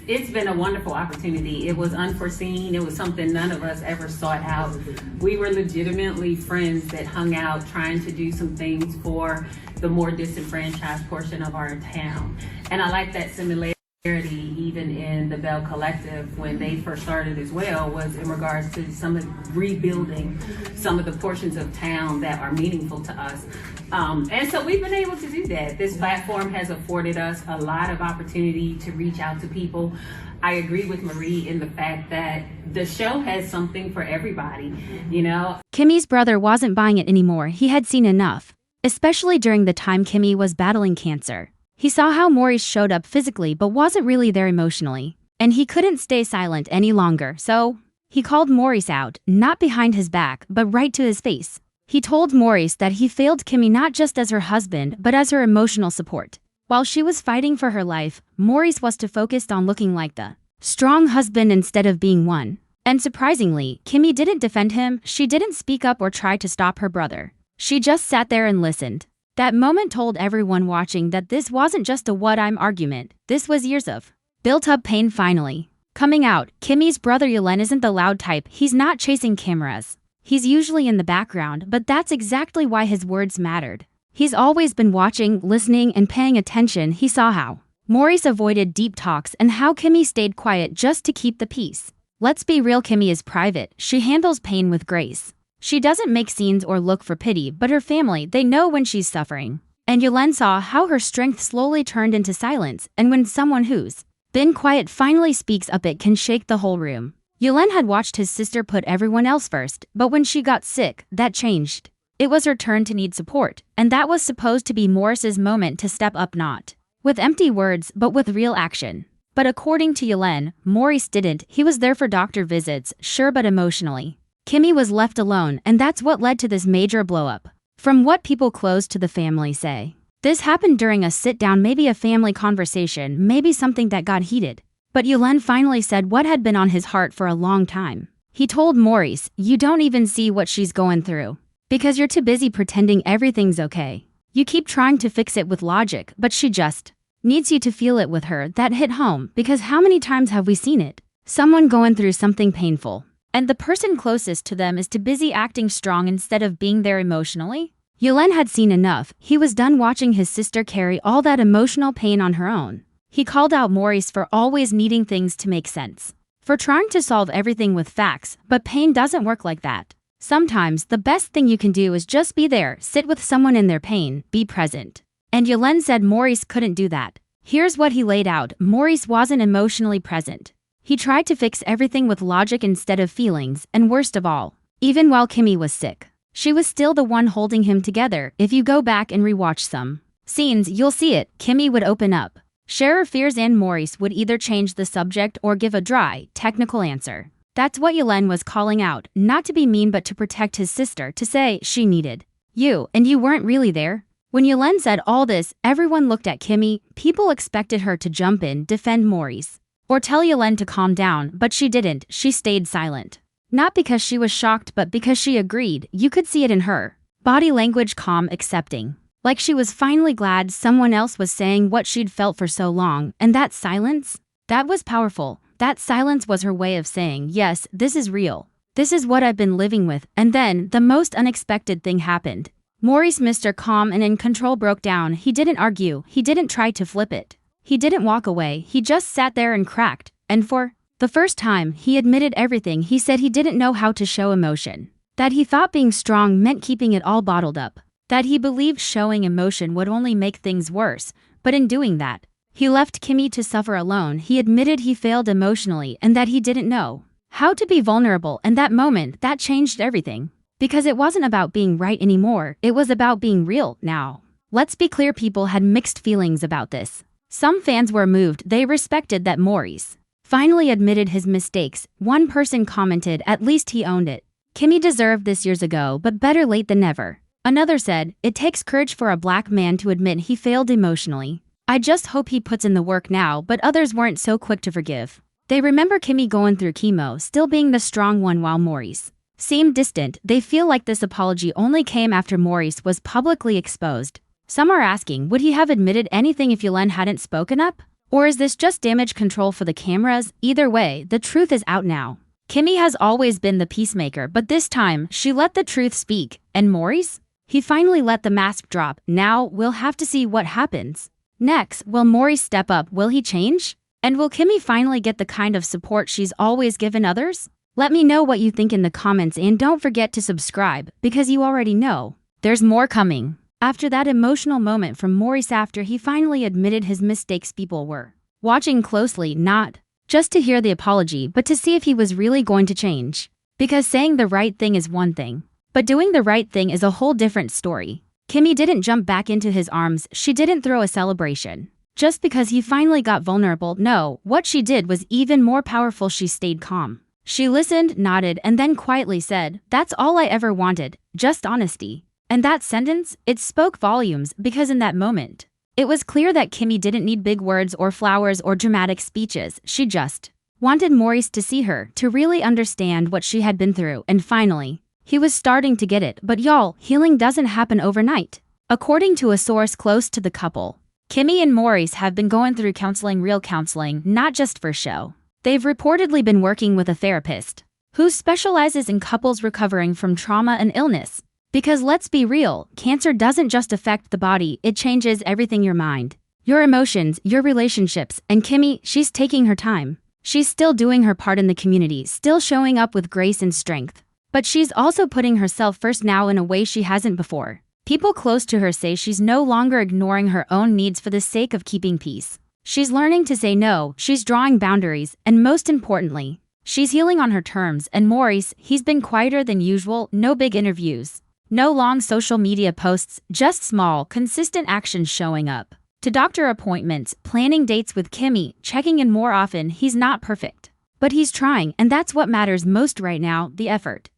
It's been a wonderful opportunity. It was unforeseen. It was something none of us ever sought out. We were legitimately friends that hung out trying to do some things for the more disenfranchised portion of our town. And I like that similarity even in the Bell Collective when they first started as well, was in regards to some of rebuilding some of the portions of town that are meaningful to us. And so we've been able to do that. This platform has afforded us a lot of opportunity to reach out to people. I agree with Marie in the fact that the show has something for everybody, you know. Kimmi's brother wasn't buying it anymore. He had seen enough, especially during the time Kimmi was battling cancer. He saw how Maurice showed up physically but wasn't really there emotionally, and he couldn't stay silent any longer, so he called Maurice out, not behind his back, but right to his face. He told Maurice that he failed Kimmi not just as her husband, but as her emotional support. While she was fighting for her life, Maurice was to focus on looking like the strong husband instead of being one. And surprisingly, Kimmi didn't defend him. She didn't speak up or try to stop her brother. She just sat there and listened. That moment told everyone watching that this wasn't just a what-I'm argument. This was years of built-up pain finally coming out. Kimmi's brother Yulen isn't the loud type. He's not chasing cameras. He's usually in the background, but that's exactly why his words mattered. He's always been watching, listening, and paying attention. He saw how Maurice avoided deep talks and how Kimmi stayed quiet just to keep the peace. Let's be real, Kimmi is private. She handles pain with grace. She doesn't make scenes or look for pity, but her family, they know when she's suffering. And Yulen saw how her strength slowly turned into silence, and when someone who's been quiet finally speaks up, it can shake the whole room. Yulen had watched his sister put everyone else first, but when she got sick, that changed. It was her turn to need support, and that was supposed to be Maurice's moment to step up, not with empty words, but with real action. But according to Yulen, Maurice didn't. He was there for doctor visits, sure, but emotionally Kimmi was left alone, and that's what led to this major blow-up. From what people close to the family say, this happened during a sit-down, maybe a family conversation, maybe something that got heated. But Yulen finally said what had been on his heart for a long time. He told Maurice, "You don't even see what she's going through, because you're too busy pretending everything's okay. You keep trying to fix it with logic, but she just needs you to feel it with her." That hit home, because how many times have we seen it? Someone going through something painful, and the person closest to them is too busy acting strong instead of being there emotionally. Yulen had seen enough. He was done watching his sister carry all that emotional pain on her own. He called out Maurice for always needing things to make sense, for trying to solve everything with facts, but pain doesn't work like that. Sometimes the best thing you can do is just be there, sit with someone in their pain, be present. And Yulen said Maurice couldn't do that. Here's what he laid out. Maurice wasn't emotionally present. He tried to fix everything with logic instead of feelings, and worst of all, even while Kimmi was sick, she was still the one holding him together. If you go back and rewatch some scenes, you'll see it. Kimmi would open up, share her fears, and Maurice would either change the subject or give a dry, technical answer. That's what Yulen was calling out, not to be mean but to protect his sister, to say she needed you, and you weren't really there. When Yulen said all this, everyone looked at Kimmi. People expected her to jump in, defend Maurice, or tell Yulen to calm down, but she didn't. She stayed silent. Not because she was shocked, but because she agreed. You could see it in her body language, calm, accepting. Like she was finally glad someone else was saying what she'd felt for so long. And that silence? That was powerful. That silence was her way of saying, yes, this is real. This is what I've been living with. And then, the most unexpected thing happened. Maurice, Mr. Calm and in control, broke down. He didn't argue. He didn't try to flip it. He didn't walk away. He just sat there and cracked. And for the first time, he admitted everything. He said he didn't know how to show emotion. That he thought being strong meant keeping it all bottled up. That he believed showing emotion would only make things worse. But in doing that, he left Kimmi to suffer alone. He admitted he failed emotionally and that he didn't know how to be vulnerable. And that moment, that changed everything. Because it wasn't about being right anymore. It was about being real now. Let's be clear, people had mixed feelings about this. Some fans were moved. They respected that Maurice finally admitted his mistakes. One person commented, "At least he owned it. Kimmi deserved this years ago, but better late than never." Another said, "It takes courage for a black man to admit he failed emotionally. I just hope he puts in the work now." But others weren't so quick to forgive. They remember Kimmi going through chemo, still being the strong one while Maurice seemed distant. They feel like this apology only came after Maurice was publicly exposed. Some are asking, would he have admitted anything if Yulen hadn't spoken up? Or is this just damage control for the cameras? Either way, the truth is out now. Kimmi has always been the peacemaker, but this time, she let the truth speak. And Maurice? He finally let the mask drop. Now, we'll have to see what happens. Next, will Maurice step up? Will he change? And will Kimmi finally get the kind of support she's always given others? Let me know what you think in the comments, and don't forget to subscribe, because you already know there's more coming. After that emotional moment from Maurice after he finally admitted his mistakes, people were watching closely, not just to hear the apology, but to see if he was really going to change. Because saying the right thing is one thing, but doing the right thing is a whole different story. Kimmi didn't jump back into his arms, she didn't throw a celebration just because he finally got vulnerable. No, what she did was even more powerful. She stayed calm. She listened, nodded, and then quietly said, "That's all I ever wanted, just honesty." And that sentence, it spoke volumes, because in that moment, it was clear that Kimmi didn't need big words or flowers or dramatic speeches. She just wanted Maurice to see her, to really understand what she had been through. And finally, he was starting to get it. But y'all, healing doesn't happen overnight. According to a source close to the couple, Kimmi and Maurice have been going through counseling, real counseling, not just for show. They've reportedly been working with a therapist who specializes in couples recovering from trauma and illness. Because let's be real, cancer doesn't just affect the body, it changes everything: your mind, your emotions, your relationships. And Kimmi, she's taking her time. She's still doing her part in the community, still showing up with grace and strength. But she's also putting herself first now in a way she hasn't before. People close to her say she's no longer ignoring her own needs for the sake of keeping peace. She's learning to say no, she's drawing boundaries, and most importantly, she's healing on her terms. And Maurice, he's been quieter than usual. No big interviews, no long social media posts, just small, consistent actions: showing up to doctor appointments, planning dates with Kimmi, checking in more often. He's not perfect, but he's trying, and that's what matters most right now: the effort.